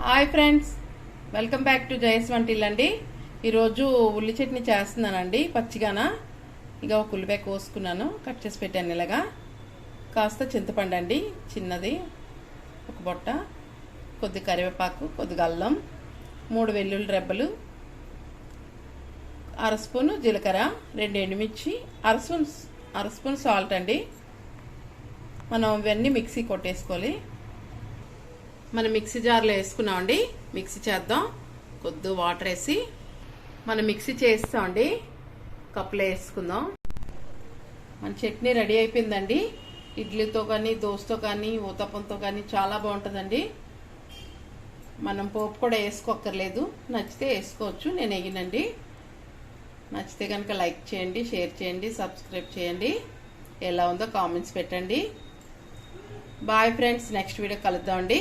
Hi friends, welcome back to Jaya స్వంటిల్లు అండి. ఈరోజు ఉల్లి చట్నీ చేస్తున్నానండి. పచ్చిగాన ఇక ఒక ఉల్లిపాయ కోసుకున్నాను, కట్ చేసి పెట్టాను. ఇలాగా కాస్త చింతపండు అండి చిన్నది, ఒక బొట్ట, కొద్ది కరివేపాకు, కొద్దిగా అల్లం, 3 వెల్లుల్లి రెబ్బలు, అర స్పూను జీలకర్ర, 2 ఎండుమిర్చి, అర స్పూన్ సాల్ట్ అండి. మనం ఇవన్నీ మిక్సీ కొట్టేసుకోవాలి. మనం మిక్సీ జార్లో వేసుకున్నామండి. మిక్సీ చేద్దాం. కొద్ది వాటర్ వేసి మనం మిక్సీ చేస్తామండి. కప్పులో వేసుకుందాం. మన చట్నీ రెడీ అయిపోయిందండి. ఇడ్లీతో కానీ, దోశతో కానీ, ఊతప్పంతో కానీ చాలా బాగుంటుందండి. మనం పోపు కూడా వేసుకోక్కర్లేదు, నచ్చితే వేసుకోవచ్చు. నేను వేయనండి. నచ్చితే కనుక లైక్ చేయండి, షేర్ చేయండి, సబ్స్క్రైబ్ చేయండి. ఎలా ఉందో కామెంట్స్ పెట్టండి. బాయ్ ఫ్రెండ్స్, నెక్స్ట్ వీడియో కలుద్దామండి.